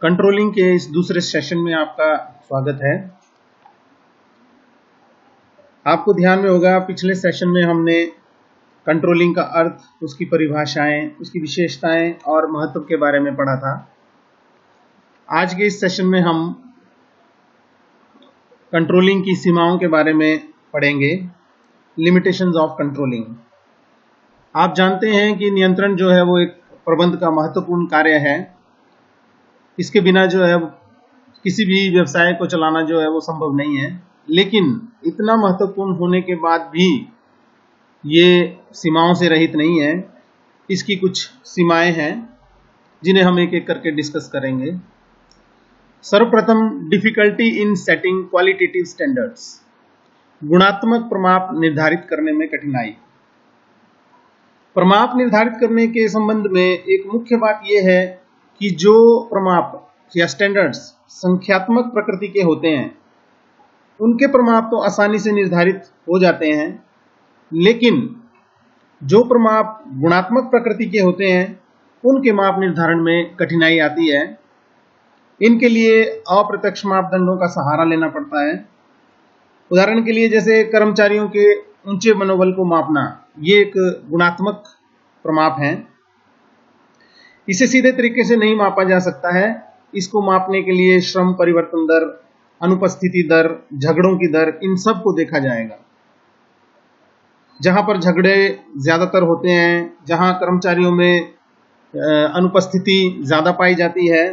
Controlling के इस दूसरे सेशन में आपका स्वागत है। आपको ध्यान में होगा पिछले सेशन में हमने कंट्रोलिंग का अर्थ, उसकी परिभाषाएं, उसकी विशेषताएं और महत्व के बारे में पढ़ा था। आज के इस सेशन में हम कंट्रोलिंग की सीमाओं के बारे में पढ़ेंगे। Limitations of controlling. आप जानते हैं कि नियंत्रण जो है वो एक प्रबंध का महत्वपूर्ण कार्य है। इसके बिना जो है किसी भी व्यवसाय को चलाना जो है वो संभव नहीं है। लेकिन इतना महत्वपूर्ण होने के बाद भी ये सीमाओं से रहित नहीं है। इसकी कुछ सीमाएं हैं जिन्हें हम एक एक करके डिस्कस करेंगे। सर्वप्रथम, difficulty in setting qualitative standards. गुणात्मक प्रमाप निर्धारित करने में कठिनाई। प्रमाप निर्धारित करने के संबंध में एक मुख्य बात यह है कि जो प्रमाप या स्टैंडर्ड्स संख्यात्मक प्रकृति के होते हैं उनके प्रमाप तो आसानी से निर्धारित हो जाते हैं, लेकिन जो प्रमाप गुणात्मक प्रकृति के होते हैं उनके माप निर्धारण में कठिनाई आती है। इनके लिए अप्रत्यक्ष मापदंडों का सहारा लेना पड़ता है। उदाहरण के लिए जैसे कर्मचारियों के ऊंचे मनोबल को मापना, ये एक गुणात्मक प्रमाप है। इसे सीधे तरीके से नहीं मापा जा सकता है। इसको मापने के लिए श्रम परिवर्तन दर, अनुपस्थिति दर, झगड़ों की दर, इन सब को देखा जाएगा। जहां पर झगड़े ज्यादातर होते हैं, जहां कर्मचारियों में अनुपस्थिति ज्यादा पाई जाती है,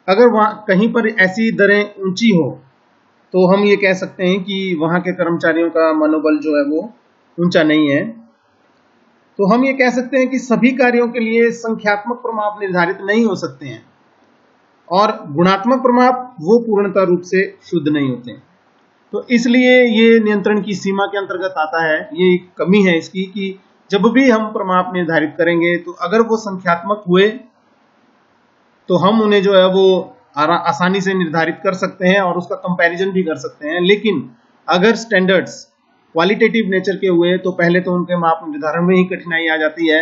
अगर वहां कहीं पर ऐसी दरें ऊंची हो तो हम ये कह सकते हैं कि वहां के कर्मचारियों का मनोबल जो है वो ऊंचा नहीं है। तो हम ये कह सकते हैं कि सभी कार्यों के लिए संख्यात्मक प्रमाप निर्धारित नहीं हो सकते हैं और गुणात्मक प्रमाप वो पूर्णतः रूप से शुद्ध नहीं होते। तो इसलिए ये नियंत्रण की सीमा के अंतर्गत आता है। ये एक कमी है इसकी कि जब भी हम प्रमाप निर्धारित करेंगे तो अगर वो संख्यात्मक हुए तो हम उन्हें जो है वो आसानी से निर्धारित कर सकते हैं और उसका कंपैरिजन भी कर सकते हैं। लेकिन अगर स्टैंडर्ड्स क्वालिटेटिव नेचर के हुए तो पहले तो उनके माप निर्धारण में ही कठिनाई आ जाती है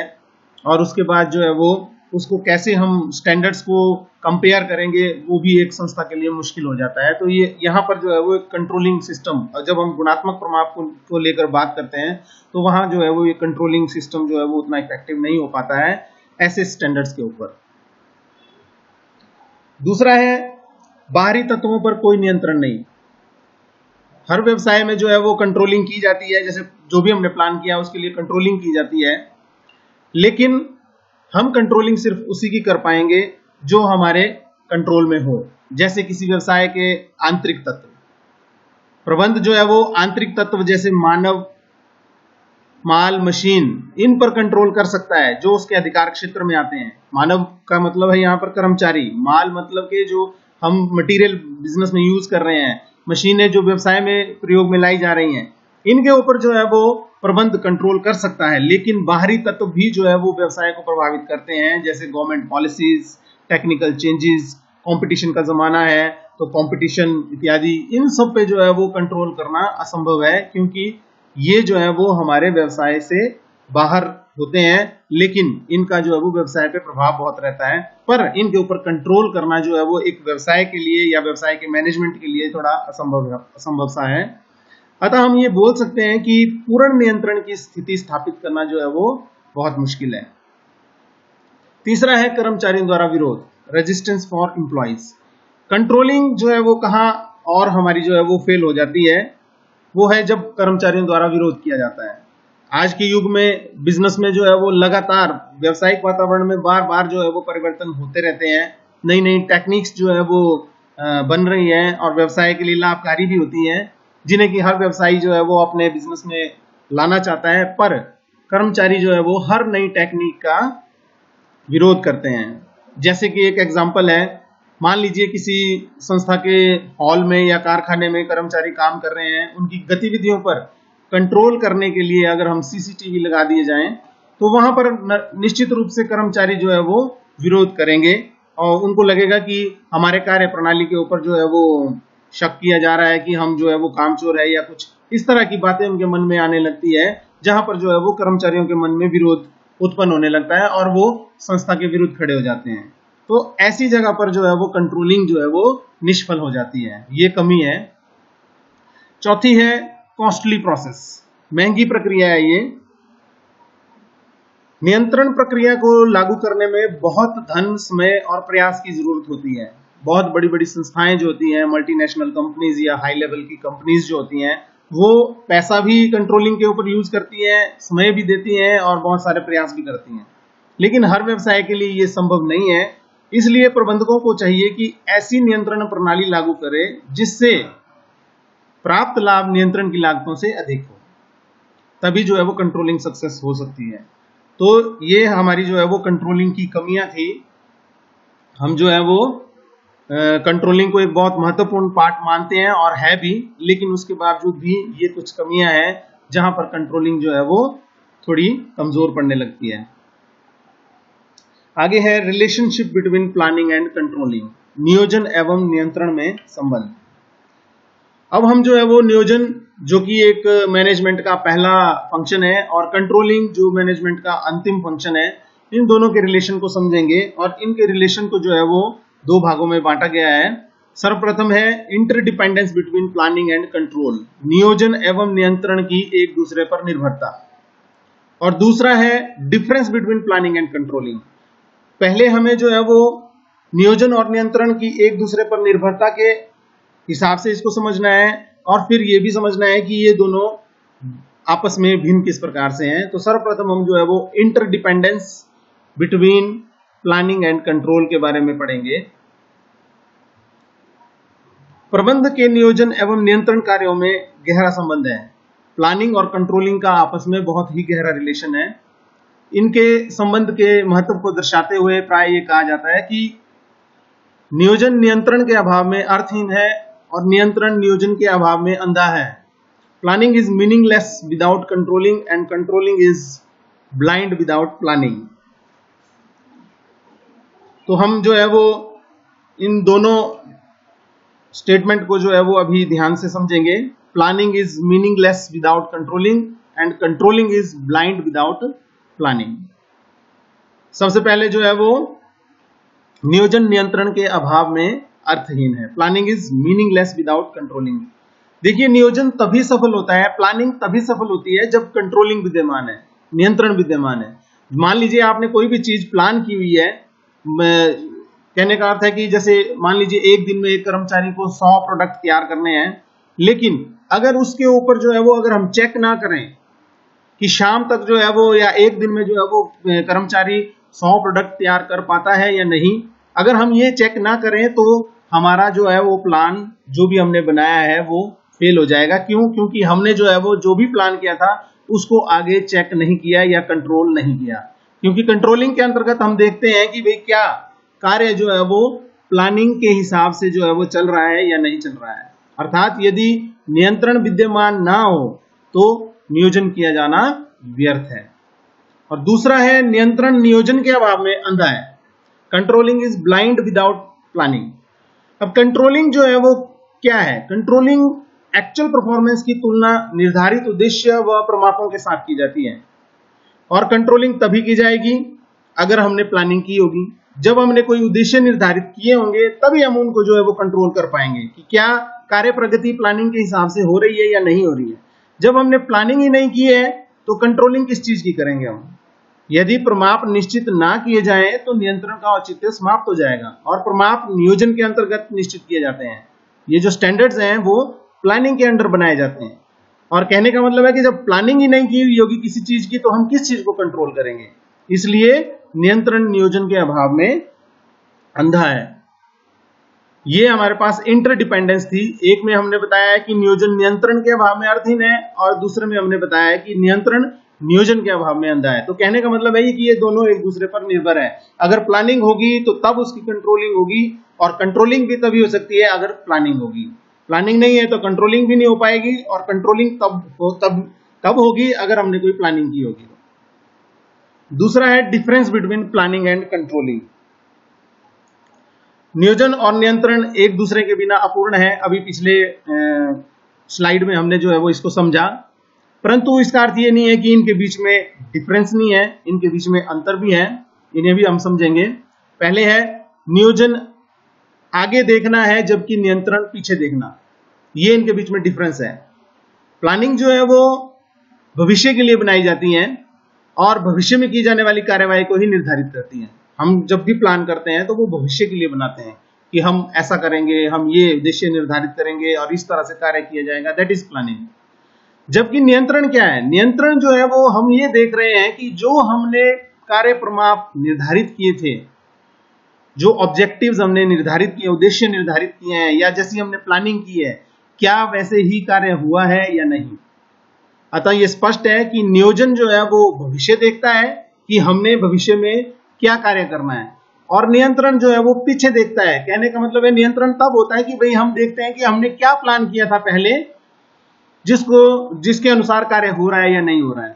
और उसके बाद जो है वो उसको कैसे हम स्टैंडर्ड्स को कंपेयर करेंगे वो भी एक संस्था के लिए मुश्किल हो जाता है। तो ये यहाँ पर जो है वो एक कंट्रोलिंग सिस्टम, जब हम गुणात्मक प्रमाप को लेकर बात करते हैं तो वहाँ जो है वो ये कंट्रोलिंग सिस्टम जो है वो उतना इफेक्टिव नहीं हो पाता है ऐसे स्टैंडर्ड्स के ऊपर। दूसरा है, बाहरी तत्वों पर कोई नियंत्रण नहीं। हर व्यवसाय में जो है वो कंट्रोलिंग की जाती है, जैसे जो भी हमने प्लान किया उसके लिए कंट्रोलिंग की जाती है, लेकिन हम कंट्रोलिंग सिर्फ उसी की कर पाएंगे जो हमारे कंट्रोल में हो। जैसे किसी व्यवसाय के आंतरिक तत्व, प्रबंध जो है वो आंतरिक तत्व जैसे मानव, माल, मशीन, इन पर कंट्रोल कर सकता है जो उसके अधिकार क्षेत्र में आते हैं। मानव का मतलब है यहाँ पर कर्मचारी, माल मतलब के जो हम मटेरियल बिजनेस में यूज कर रहे हैं, मशीनें जो व्यवसाय में प्रयोग में लाई जा रही हैं, इनके ऊपर जो है वो प्रबंध कंट्रोल कर सकता है। लेकिन बाहरी तत्व भी जो है वो व्यवसाय को प्रभावित करते हैं, जैसे government policies, technical changes, competition का जमाना है तो कंपटीशन इत्यादि, इन सब पे जो है वो कंट्रोल करना असंभव है क्योंकि ये जो है वो हमारे व्यवसाय से बाहर होते हैं। लेकिन इनका जो है वो व्यवसाय पे प्रभाव बहुत रहता है, पर इनके ऊपर कंट्रोल करना जो है वो एक व्यवसाय के लिए या व्यवसाय के मैनेजमेंट के लिए थोड़ा असंभव सा है। अतः हम ये बोल सकते हैं कि पूर्ण नियंत्रण की स्थिति स्थापित करना जो है वो बहुत मुश्किल है। तीसरा है, कर्मचारियों द्वारा विरोध, रेजिस्टेंस फॉर एम्प्लॉइज। कंट्रोलिंग जो है वो कहाँ और हमारी जो है वो फेल हो जाती है, वो है जब कर्मचारियों द्वारा विरोध किया जाता है। आज के युग में बिजनेस में जो है वो लगातार व्यावसायिक वातावरण में बार बार जो है वो परिवर्तन होते रहते हैं। नई नई टेक्निक्स जो है वो बन रही हैं और व्यवसाय के लिए लाभकारी भी होती हैं, जिन्हें कि हर व्यवसायी जो है वो अपने बिजनेस में लाना चाहता है, पर कर्मचारी जो है वो हर नई टेक्निक का विरोध करते हैं। जैसे कि एक एग्जाम्पल है, मान लीजिए किसी संस्था के हॉल में या कारखाने में कर्मचारी काम कर रहे हैं, उनकी गतिविधियों पर कंट्रोल करने के लिए अगर हम सीसीटीवी लगा दिए जाएं तो वहां पर निश्चित रूप से कर्मचारी जो है वो विरोध करेंगे और उनको लगेगा कि हमारे कार्य प्रणाली के ऊपर जो है वो शक किया जा रहा है कि हम जो है वो कामचोर है या कुछ इस तरह की बातें उनके मन में आने लगती है, जहां पर जो है वो कर्मचारियों के मन में विरोध उत्पन्न होने लगता है और वो संस्था के विरुद्ध खड़े हो जाते हैं। तो ऐसी जगह पर जो है वो कंट्रोलिंग जो है वो निष्फल हो जाती है, ये कमी है। चौथी है कॉस्टली प्रोसेस, महंगी प्रक्रिया है ये। नियंत्रण प्रक्रिया को लागू करने में बहुत धन, समय और प्रयास की जरूरत होती है। बहुत बड़ी बड़ी संस्थाएं जो होती हैं, मल्टीनेशनल कंपनीज या हाई लेवल की कंपनीज जो होती हैं, वो पैसा भी कंट्रोलिंग के ऊपर यूज करती हैं, समय भी देती हैं और बहुत सारे प्रयास भी करती हैं। लेकिन हर व्यवसाय के लिए ये संभव नहीं है। इसलिए प्रबंधकों को चाहिए कि ऐसी नियंत्रण प्रणाली लागू करें जिससे प्राप्त लाभ नियंत्रण की लागतों से अधिक हो, तभी जो है वो कंट्रोलिंग सक्सेस हो सकती है। तो ये हमारी जो है वो कंट्रोलिंग की कमियां थी। हम जो है वो कंट्रोलिंग को एक बहुत महत्वपूर्ण पार्ट मानते हैं और है भी, लेकिन उसके बावजूद भी ये कुछ कमियां हैं जहां पर कंट्रोलिंग जो है वो थोड़ी कमजोर पड़ने लगती है। आगे है relationship between planning and controlling, नियोजन एवं नियंत्रण में संबंध। अब हम जो है वो नियोजन, जो कि एक मैनेजमेंट का पहला फंक्शन है, और कंट्रोलिंग जो मैनेजमेंट का अंतिम फंक्शन है, इन दोनों के रिलेशन को समझेंगे। और इनके रिलेशन को जो है वो दो भागों में बांटा गया है। सर्वप्रथम है interdependence between planning and control, नियोजन एवं नियंत्रण की एक दूसरे पर निर्भरता। और दूसरा है difference between planning and controlling. पहले हमें जो है वो नियोजन और नियंत्रण की एक दूसरे पर निर्भरता के हिसाब से इसको समझना है, और फिर ये भी समझना है कि ये दोनों आपस में भिन्न किस प्रकार से हैं। तो सर्वप्रथम हम जो है वो interdependence between planning and control के बारे में पढ़ेंगे। प्रबंध के नियोजन एवं नियंत्रण कार्यों में गहरा संबंध है। प्लानिंग और कंट्रोलिंग का आपस में बहुत ही गहरा रिलेशन है। इनके संबंध के महत्व को दर्शाते हुए प्राय ये कहा जाता है कि नियोजन नियंत्रण के अभाव में अर्थहीन है और नियंत्रण नियोजन के अभाव में अंधा है। Planning is meaningless without controlling and controlling is blind without planning. तो हम जो है वो इन दोनों स्टेटमेंट को जो है वो अभी ध्यान से समझेंगे। Planning is meaningless without controlling and controlling is blind without planning. सबसे पहले जो है वो नियोजन नियंत्रण के अभाव में अर्थहीन है। Planning is meaningless without controlling. देखिए, नियोजन तभी सफल होता है, प्लानिंग तभी सफल होती है जब कंट्रोलिंग विद्यमान है, नियंत्रण विद्यमान है। मान लीजिए आपने कोई भी चीज प्लान की हुई है, कहने का अर्थ है कि जैसे मान लीजिए एक दिन में एक कर्मचारी को 100 प्रोडक्ट तैयार करने हैं, लेकिन अगर उसके ऊपर जो है वो अगर हम चेक ना करें कि शाम तक जो है वो या एक दिन में जो है वो कर्मचारी 100 प्रोडक्ट तैयार कर पाता है या नहीं, अगर हम ये चेक ना करें तो हमारा जो है वो प्लान जो भी हमने बनाया है वो फेल हो जाएगा। क्यों? क्योंकि हमने जो है वो जो भी प्लान किया था उसको आगे चेक नहीं किया या कंट्रोल नहीं किया। क्योंकि कंट्रोलिंग के अंतर्गत हम देखते हैं कि भाई क्या कार्य जो है वो प्लानिंग के हिसाब से जो है वो चल रहा है या नहीं चल रहा है। अर्थात यदि नियंत्रण विद्यमान ना हो तो नियोजन किया जाना व्यर्थ है। और दूसरा है नियंत्रण नियोजन के अभाव में अंधा है। Controlling is blind without planning. अब कंट्रोलिंग जो है वो क्या है? कंट्रोलिंग एक्चुअल परफॉर्मेंस की तुलना निर्धारित उद्देश्य व प्रमापों के साथ की जाती है। और कंट्रोलिंग तभी की जाएगी अगर हमने प्लानिंग की होगी। जब हमने कोई उद्देश्य निर्धारित किए होंगे तभी हम उनको जो है वो कंट्रोल कर पाएंगे कि क्या कार्य प्रगति प्लानिंग के हिसाब से हो रही है या नहीं हो रही है। जब हमने प्लानिंग ही नहीं की है तो कंट्रोलिंग किस चीज की करेंगे हम? यदि प्रमाप निश्चित ना किए जाएं तो नियंत्रण का औचित्य समाप्त हो जाएगा। और प्रमाप नियोजन के अंतर्गत निश्चित किए जाते हैं। ये जो स्टैंडर्ड्स हैं वो प्लानिंग के अंडर बनाए जाते हैं। और कहने का मतलब है कि जब प्लानिंग ही नहीं की हुई होगी किसी चीज की तो हम किस चीज को कंट्रोल करेंगे? इसलिए नियंत्रण नियोजन के अभाव में अंधा है। ये हमारे पास इंटरडिपेंडेंस थी। एक में हमने बताया है कि नियोजन नियंत्रण के अभाव में अर्थहीन है और दूसरे में हमने बताया है कि नियंत्रण नियोजन के अभाव में अंधा है। तो कहने का मतलब है कि ये दोनों एक दूसरे पर निर्भर है। अगर प्लानिंग होगी तो तब उसकी कंट्रोलिंग होगी, और कंट्रोलिंग भी तभी हो सकती है अगर प्लानिंग होगी। प्लानिंग नहीं है तो कंट्रोलिंग भी नहीं हो पाएगी, और कंट्रोलिंग तब होगी अगर हमने कोई प्लानिंग की होगी। दूसरा है difference between planning and controlling. नियोजन और नियंत्रण एक दूसरे के बिना अपूर्ण है। अभी पिछले स्लाइड में हमने जो है वो इसको समझा, परंतु इसका अर्थ ये नहीं है कि इनके बीच में डिफरेंस नहीं है, इनके बीच में अंतर भी है। इन्हें भी हम समझेंगे। पहले है नियोजन आगे देखना है जबकि नियंत्रण पीछे देखना। ये इनके बीच में डिफरेंस है। प्लानिंग जो है वो भविष्य के लिए बनाई जाती है और भविष्य में की जाने वाली कार्यवाही को ही निर्धारित करती है। हम जब भी प्लान करते हैं तो वो भविष्य के लिए बनाते हैं कि हम ऐसा करेंगे, हम ये उद्देश्य निर्धारित करेंगे और इस तरह से कार्य किया जाएगा, दैट इज प्लानिंग। जबकि नियंत्रण क्या है? नियंत्रण जो है वो हम ये देख रहे हैं कि जो हमने कार्य प्रमाप निर्धारित किए थे, जो ऑब्जेक्टिव्स हमने निर्धारित किए, उद्देश्य निर्धारित किए हैं, या जैसी हमने प्लानिंग की है, क्या वैसे ही कार्य हुआ है या नहीं। अतः यह स्पष्ट है कि नियोजन जो है वो भविष्य देखता है कि हमने भविष्य में क्या कार्य करना है, और नियंत्रण जो है वो पीछे देखता है। कहने का मतलब है नियंत्रण तब होता है कि भाई हम देखते हैं कि हमने क्या प्लान किया था पहले, जिसके अनुसार कार्य हो रहा है या नहीं हो रहा है।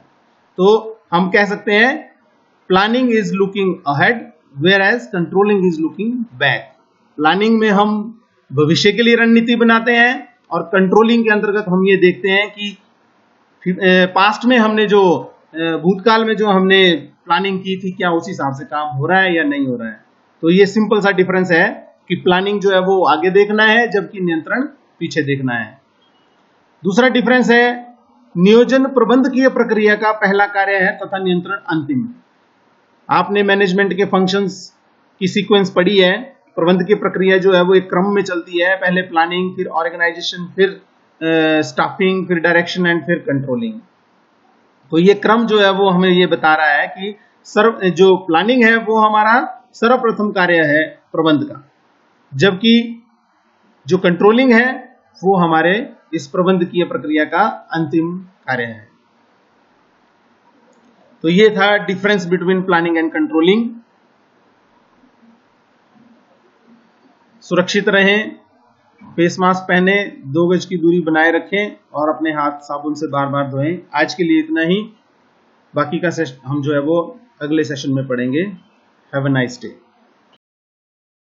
तो हम कह सकते हैं planning is looking ahead whereas controlling is looking back. Planning में हम भविष्य के लिए रणनीति बनाते हैं और कंट्रोलिंग के अंतर्गत हम ये देखते हैं कि पास्ट में हमने जो भूतकाल में जो हमने प्लानिंग की थी, क्या उस हिसाब से काम हो रहा है या नहीं हो रहा है। तो ये सिंपल सा डिफरेंस है कि प्लानिंग जो है वो आगे देखना है जबकि नियंत्रण पीछे देखना है। दूसरा डिफरेंस है नियोजन प्रबंधकीय प्रक्रिया का पहला कार्य है तथा नियंत्रण अंतिम। आपने मैनेजमेंट के फंक्शंस की सीक्वेंस पढ़ी है। प्रबंधकीय प्रक्रिया जो है वो एक क्रम में चलती है, पहले प्लानिंग, फिर ऑर्गेनाइजेशन, फिर स्टाफिंग, फिर डायरेक्शन एंड फिर कंट्रोलिंग। तो ये क्रम जो है वो हमें ये बता रहा है कि जो प्लानिंग है वो हमारा सर्वप्रथम कार्य है प्रबंध का, जबकि जो कंट्रोलिंग है वो हमारे इस प्रबंधकीय प्रक्रिया का अंतिम कार्य है। तो ये था difference between planning and controlling. सुरक्षित रहें, फेस मास्क पहने, 2 गज की दूरी बनाए रखें और अपने हाथ साबुन से बार बार धोएं। आज के लिए इतना ही, बाकी का हम जो है वो अगले सेशन में पढ़ेंगे। Have a nice day.